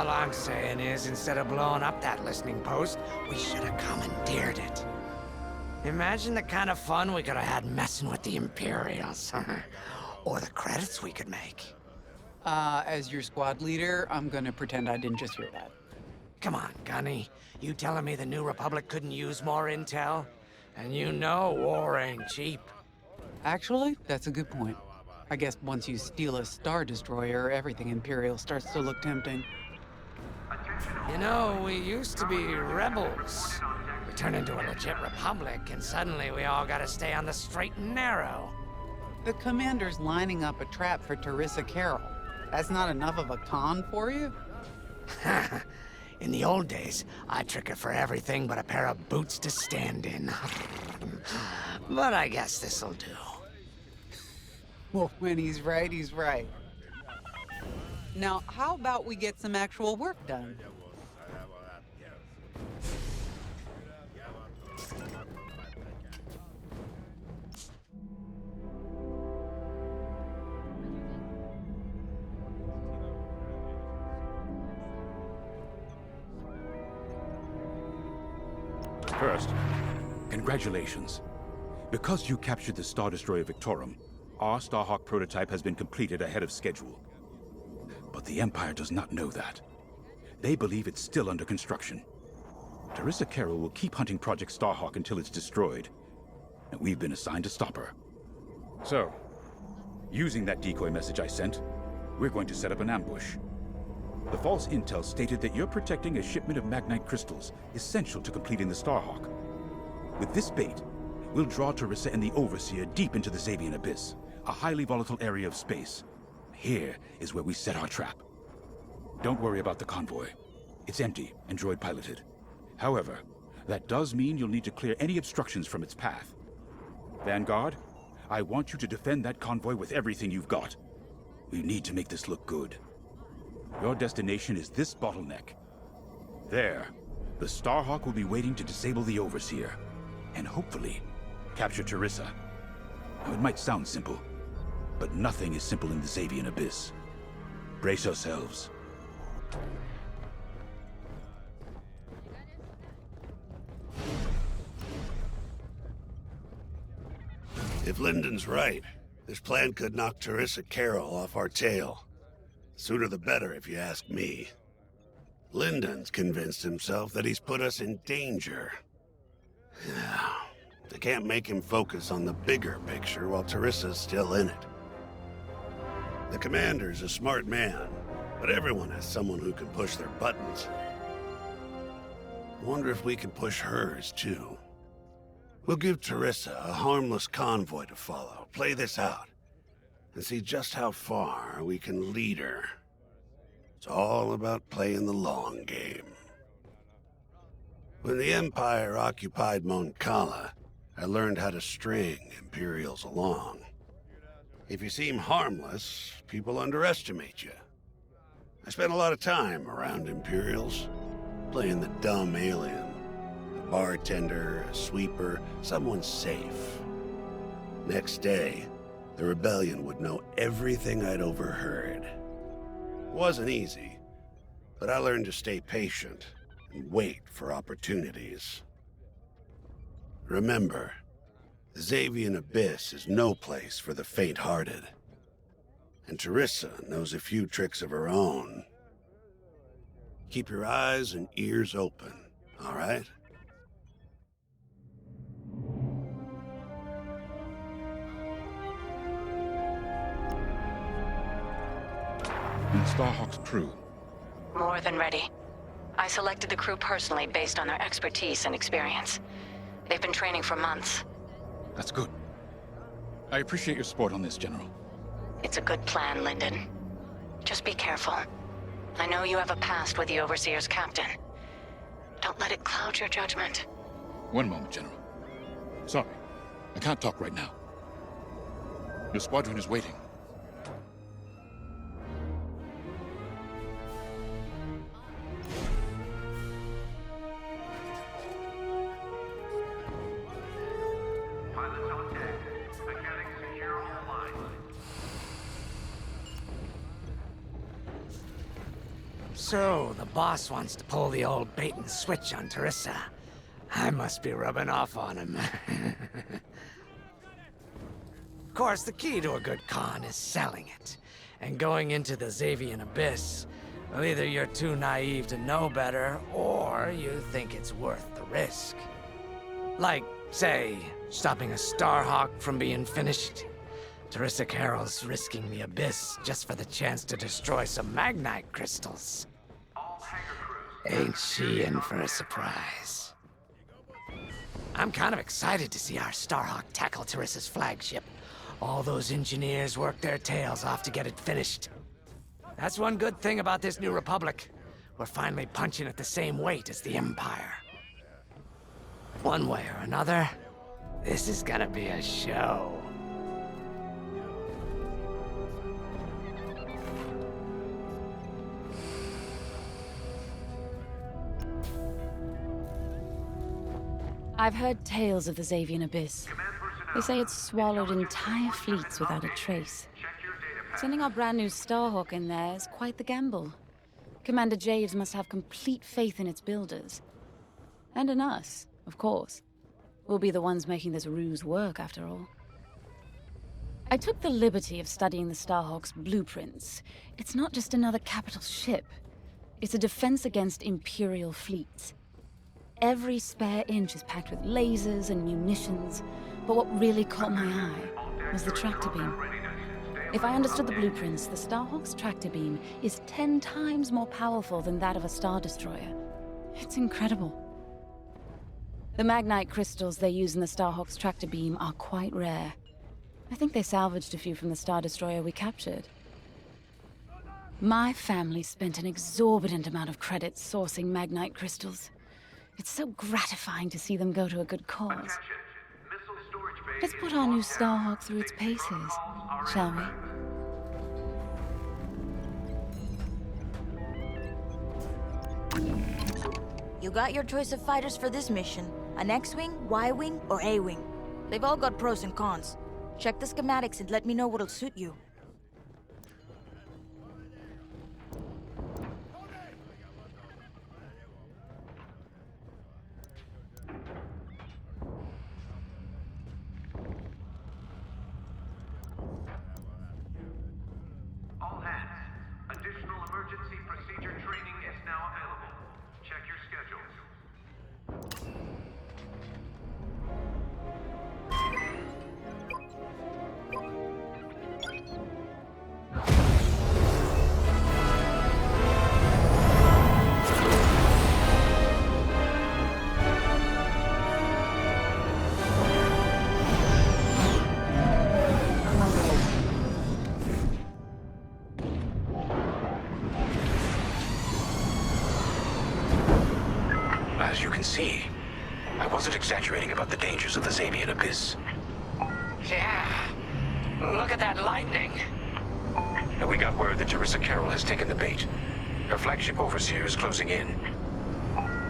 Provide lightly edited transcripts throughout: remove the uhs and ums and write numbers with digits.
All I'm saying is, instead of blowing up that listening post, we should have commandeered it. Imagine the kind of fun we could have had messing with the Imperials. Or the credits we could make. As your squad leader, I'm gonna pretend I didn't just hear that. Come on, Gunny. You telling me the New Republic couldn't use more intel? And you know war ain't cheap. Actually, that's a good point. I guess once you steal a Star Destroyer, everything Imperial starts to look tempting. You know, we used to be rebels. We turned into a legit republic, and suddenly we all gotta stay on the straight and narrow. The commander's lining up a trap for Teresa Carroll. That's not enough of a con for you? In the old days, I'd trick her for everything but a pair of boots to stand in. But I guess this'll do. Well, when he's right, he's right. Now, how about we get some actual work done? First, congratulations. Because you captured the Star Destroyer Victorum, our Starhawk prototype has been completed ahead of schedule. But the Empire does not know that. They believe it's still under construction. Teresa Carroll will keep hunting Project Starhawk until it's destroyed, and we've been assigned to stop her. So, using that decoy message I sent, we're going to set up an ambush. The false intel stated that you're protecting a shipment of Magnite crystals, essential to completing the Starhawk. With this bait, we'll draw Teresa and the Overseer deep into the Xavian Abyss, a highly volatile area of space. Here is where we set our trap. Don't worry about the convoy. It's empty and droid-piloted. However, that does mean you'll need to clear any obstructions from its path. Vanguard, I want you to defend that convoy with everything you've got. We need to make this look good. Your destination is this bottleneck. There, the Starhawk will be waiting to disable the Overseer, and hopefully, capture Teresa. Now, it might sound simple, but nothing is simple in the Xavian Abyss. Brace yourselves. If Lyndon's right, this plan could knock Teresa Carroll off our tail. Sooner the better, if you ask me. Lyndon's convinced himself that he's put us in danger. They can't make him focus on the bigger picture while Teresa's still in it. The commander's a smart man, but everyone has someone who can push their buttons. I wonder if we can push hers, too. We'll give Teresa a harmless convoy to follow, play this out, and see just how far we can lead her. It's all about playing the long game. When the Empire occupied Mon Cala, I learned how to string Imperials along. If you seem harmless, people underestimate you. I spent a lot of time around Imperials, playing the dumb alien. A bartender, a sweeper, someone safe. Next day, the rebellion would know everything I'd overheard. It wasn't easy, but I learned to stay patient and wait for opportunities. Remember, the Xavian Abyss is no place for the faint-hearted. And Teresa knows a few tricks of her own. Keep your eyes and ears open, all right? And Starhawk's crew. More than ready. I selected the crew personally based on their expertise and experience. They've been training for months. That's good. I appreciate your support on this, General. It's a good plan, Lyndon. Just be careful. I know you have a past with the Overseer's captain. Don't let it cloud your judgment. One moment, General. Sorry, I can't talk right now. Your squadron is waiting. Pilots on deck. Mechanics secure all lines. So, the boss wants to pull the old bait and switch on Teresa. I must be rubbing off on him. Of course, the key to a good con is selling it. And going into the Xavian Abyss, well, either you're too naive to know better, or you think it's worth the risk. Like, say, stopping a Starhawk from being finished. Teresa Carroll's risking the Abyss just for the chance to destroy some Magnite crystals. Ain't she in for a surprise? I'm kind of excited to see our Starhawk tackle Teresa's flagship. All those engineers worked their tails off to get it finished. That's one good thing about this new Republic. We're finally punching at the same weight as the Empire. One way or another, this is gonna be a show. I've heard tales of the Xavian Abyss. They say it's swallowed entire fleets without a trace. Sending our brand new Starhawk in there is quite the gamble. Commander Javes must have complete faith in its builders. And in us, of course. We'll be the ones making this ruse work, after all. I took the liberty of studying the Starhawk's blueprints. It's not just another capital ship. It's a defense against Imperial fleets. Every spare inch is packed with lasers and munitions, but what really caught my eye was the tractor beam. If I understood the blueprints, the Starhawk's tractor beam is 10 times more powerful than that of a Star Destroyer. It's incredible. The Magnite crystals they use in the Starhawk's tractor beam are quite rare. I think they salvaged a few from the Star Destroyer we captured. My family spent an exorbitant amount of credits sourcing Magnite crystals. It's so gratifying to see them go to a good cause. Let's put our new Starhawk through its paces, shall we? You got your choice of fighters for this mission. An X-Wing, Y-Wing, or A-Wing. They've all got pros and cons. Check the schematics and let me know what'll suit you. All hands. Additional emergency procedure training is now available. Check your schedules. As you can see, I wasn't exaggerating about the dangers of the Xavian Abyss. Yeah. Look at that lightning. And we got word that Teresa Carroll has taken the bait. Her flagship Overseer is closing in.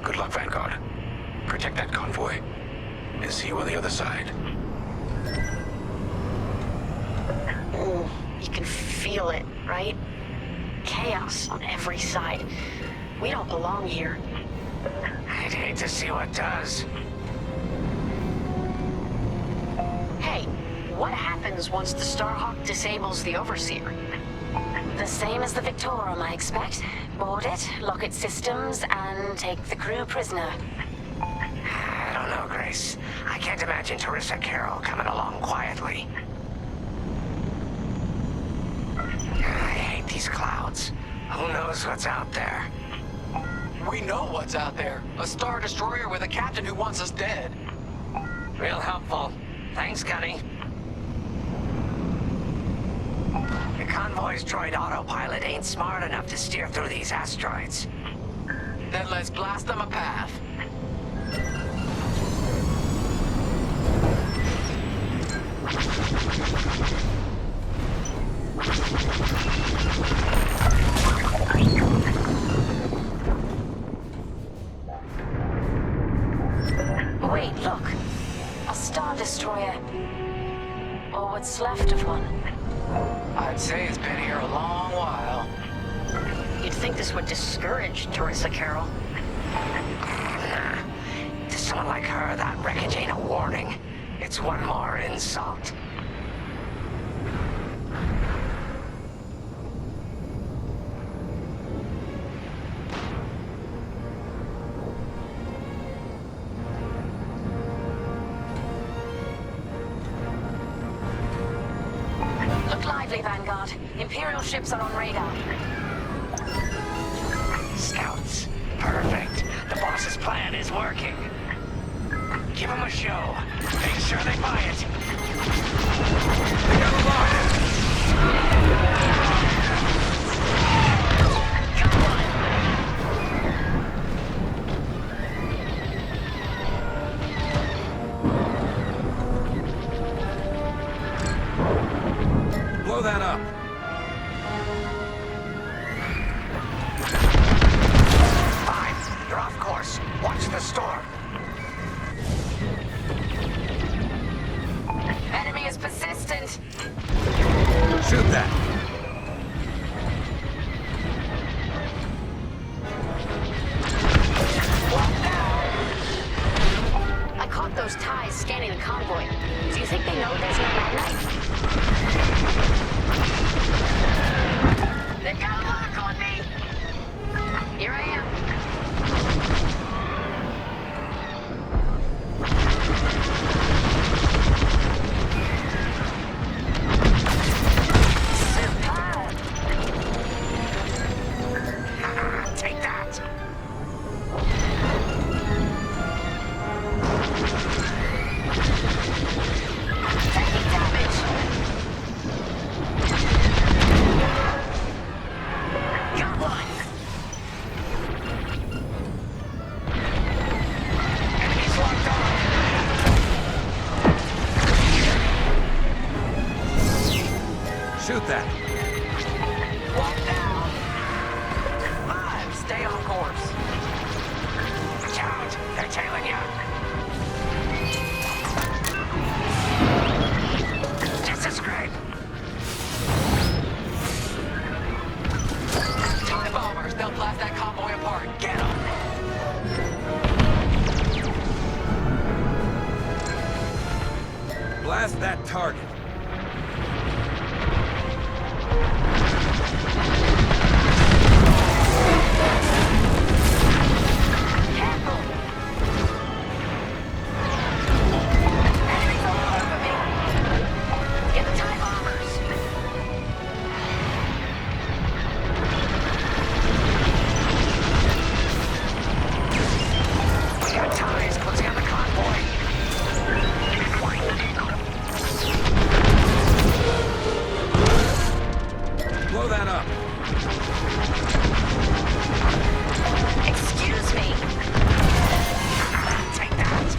Good luck, Vanguard. Protect that convoy. And see you on the other side. Ooh, you can feel it, right? Chaos on every side. We don't belong here. I'd hate to see what does. Hey, what happens once the Starhawk disables the Overseer? The same as the Victorum, I expect. Board it, lock its systems, and take the crew prisoner. I don't know, Grace. I can't imagine Teresa Carroll coming along quietly. I hate these clouds. Who knows what's out there? We know what's out there. A Star Destroyer with a captain who wants us dead. Real helpful. Thanks, Gunny. The convoy's droid autopilot ain't smart enough to steer through these asteroids. Then let's blast them a path. Wait, look. A Star Destroyer. Or what's left of one. I'd say it's been here a long while. You'd think this would discourage Teresa Carroll. To someone like her, that wreckage ain't a warning. It's one more insult. Look lively, Vanguard. Imperial ships are on radar. Scouts. Perfect. The boss's plan is working. Give them a show. Make sure they buy it. They got a lock. Got one. Blow that up. Five. You're off course. Watch the storm. Enemy is persistent. Shoot that. I caught those ties scanning the convoy. Do you think they know there's no magnite? They've got a lock on me. Here I am. Superb. Take that. Taking damage. Got one. Enemies locked on. Shoot that. One down. Five. Stay on course. Watch out. They're tailing you. Just a scrape. TIE bombers, they'll blast that convoy apart. Get them! Blast that target. Careful. Enemies all over me. Get the TIE bombers. We got ties closing on the convoy. Blow that up. Excuse me. Take that.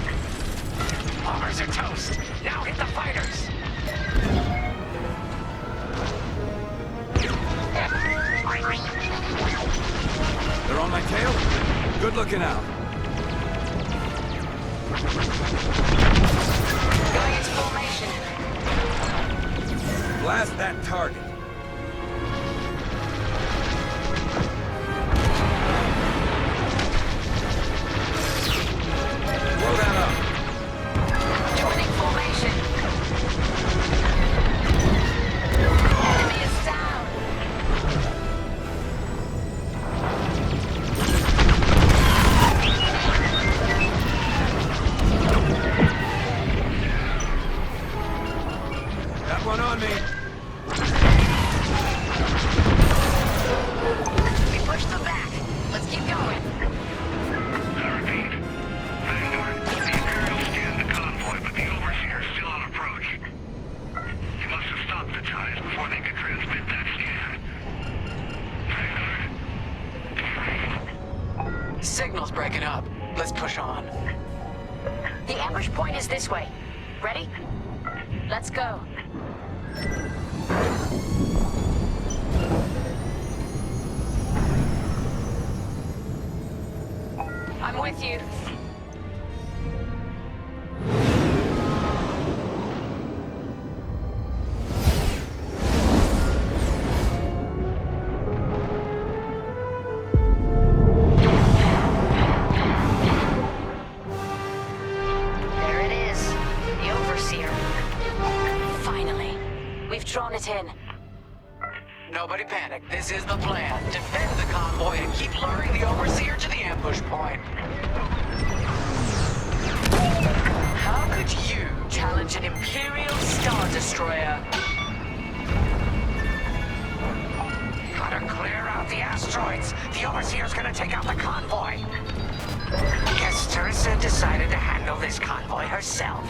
Bombers are toast. Now hit the fighters. They're on my tail? Good looking out. Going into formation. Blast that target. Blow that up. Joining formation. Enemy is down. Got one on me. We push them back. Let's keep going. I repeat. Vanguard, the Imperials scanned the convoy, but the Overseer is still on approach. He must have stopped the ties before they could transmit that scan. Vanguard? Signal's breaking up. Let's push on. The ambush point is this way. Ready? Let's go. I'm with you. This is the plan. Defend the convoy and keep luring the Overseer to the ambush point. How could you challenge an Imperial Star Destroyer? Gotta clear out the asteroids. The Overseer's gonna take out the convoy. Guess Teresa decided to handle this convoy herself.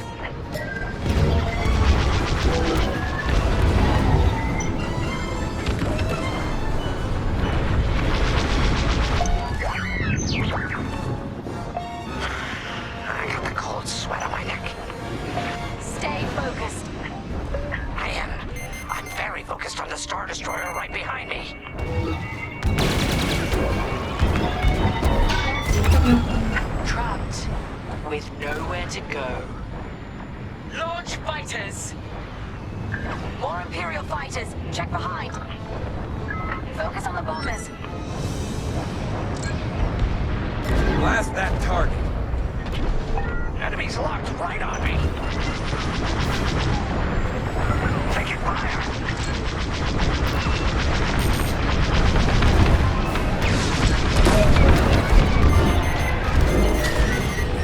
I got the cold sweat on my neck. Stay focused. I'm very focused on the Star Destroyer right behind me. Trapped with nowhere to go. Launch fighters! More Imperial fighters. Check behind. Focus on the bombers. Blast that target. Enemies locked right on me. Taking fire.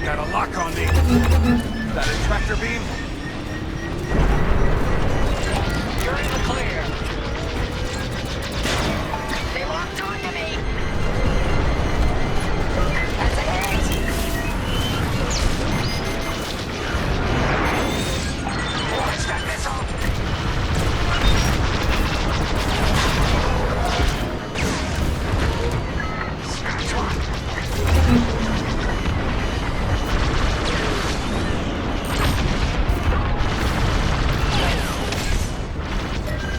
Got a lock on me. Is that a tractor beam? You're in the clear. They locked onto me. That's a hit. Watch that missile. Scratch one.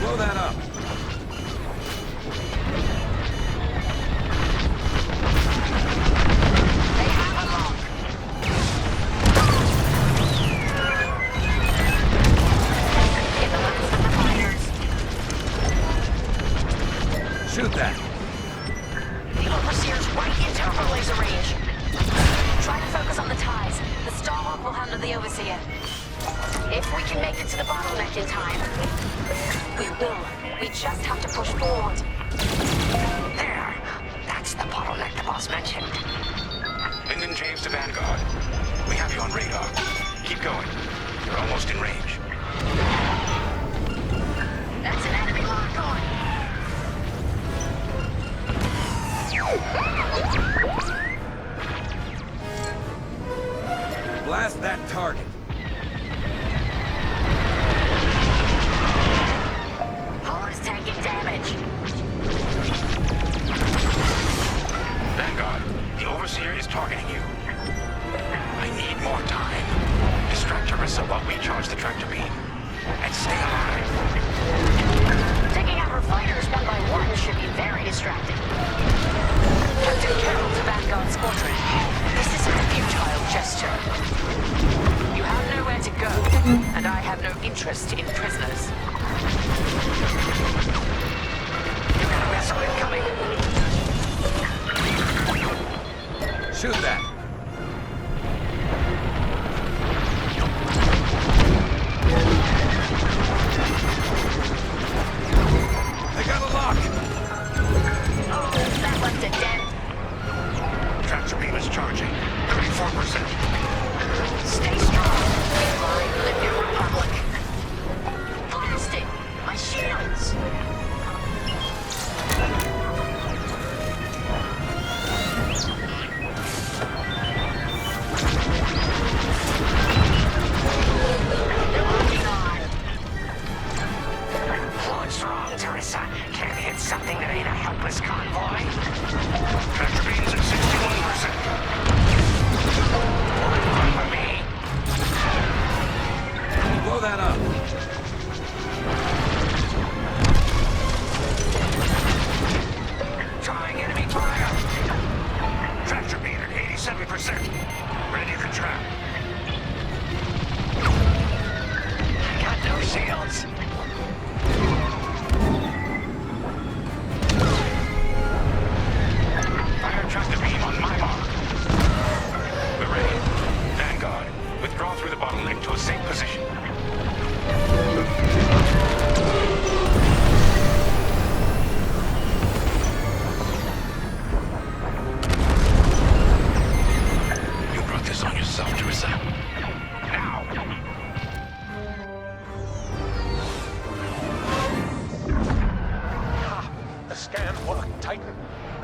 Blow that up. They have a lock. Get the last of the fighters. Shoot that. The Overseer's right into upper laser range. Try to focus on the ties. The Starhawk will handle the Overseer. If we can make it to the bottleneck in time, we will. We just have to push forward. There. That's the bottleneck the boss mentioned. Lyndon James to Vanguard. We have you on radar. Keep going. You're almost in range. That's an enemy lock on. Blast that target. Hull is taking damage. Vanguard, the Overseer is targeting you. I need more time. Distract Teresa while we charge the tractor beam. And stay alive. Taking out her fighters one by one should be very distracting. Captain Carroll to Vanguard Squadron. This is a futile gesture. You have nowhere to go, and I have no interest in prisoners. You got a missile incoming. Shoot that. They got a lock. Oh, that left a dent. Tractor beam is charging. 34%. Stay strong. We fly the New Republic. Blasting! My shields!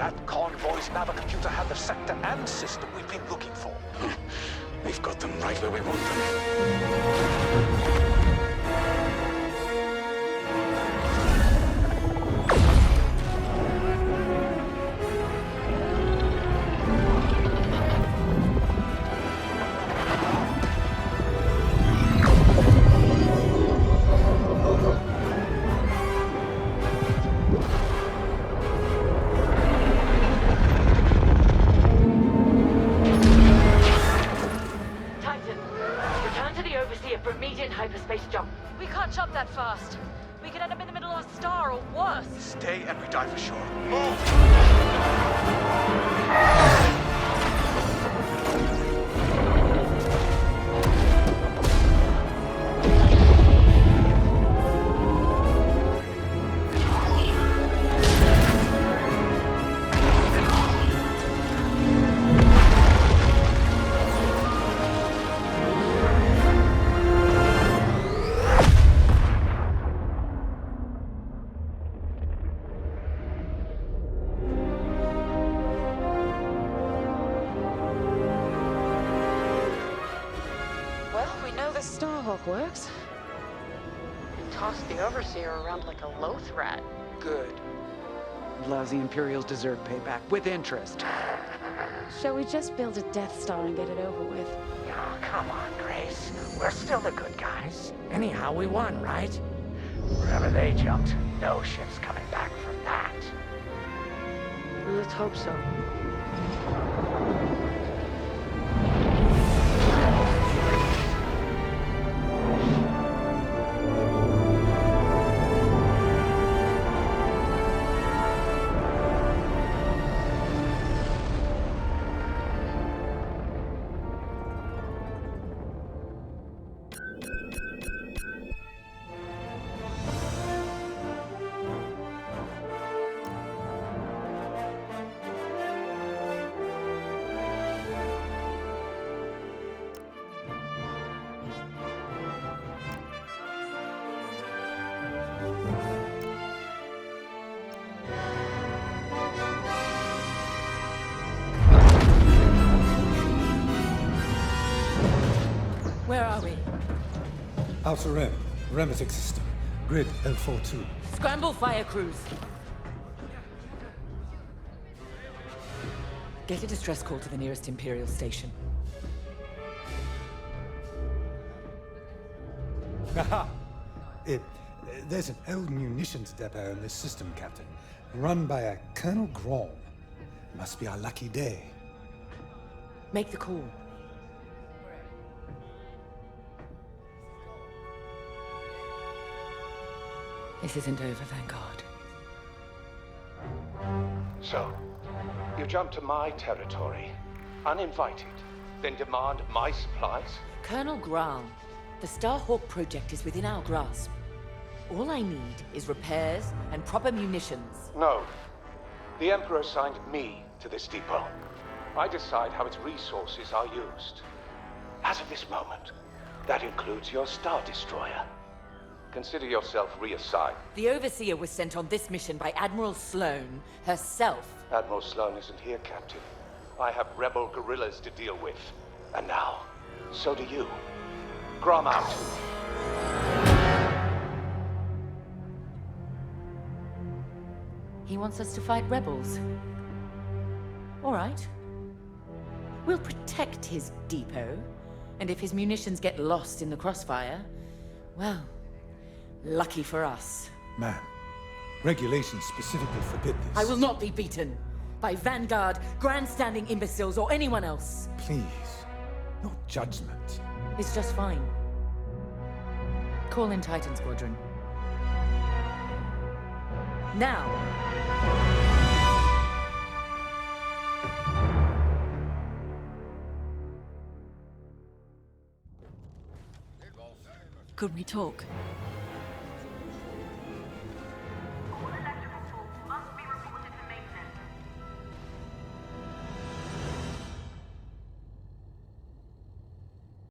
That convoy's navicomputer had the sector and system we've been looking for. We've got them right where we want them. Titan, return to the Overseer for immediate hyperspace jump. We can't jump that fast. We could end up in the middle of a star or worse. Stay and we dive for sure. Move! Well, we know the Starhawk works. And tossed the Overseer around like a loath rat. Good. Lousy Imperials deserve payback, with interest. Shall we just build a Death Star and get it over with? Oh, come on, Grace. We're still the good guys. Anyhow, we won, right? Wherever they jumped, no ship's coming back from that. Let's hope so. Where are we? Outer Rim, Remetic System, Grid L42. Scramble fire crews. Get a distress call to the nearest Imperial station. Haha! There's an old munitions depot in this system, Captain. Run by a Colonel Grom. Must be our lucky day. Make the call. This isn't over, thank God. So, you jump to my territory, uninvited, then demand my supplies? Colonel Graal, the Starhawk project is within our grasp. All I need is repairs and proper munitions. No. The Emperor assigned me to this depot. I decide how its resources are used. As of this moment, that includes your Star Destroyer. Consider yourself reassigned. The Overseer was sent on this mission by Admiral Sloane herself. Admiral Sloane isn't here, Captain. I have rebel guerrillas to deal with. And now, so do you. Grom out. He wants us to fight rebels. All right. We'll protect his depot, and if his munitions get lost in the crossfire, well, lucky for us. Man, regulations specifically forbid this. I will not be beaten by Vanguard, grandstanding imbeciles, or anyone else. Please, no judgment. It's just fine. Call in Titan Squadron. Now! Could we talk?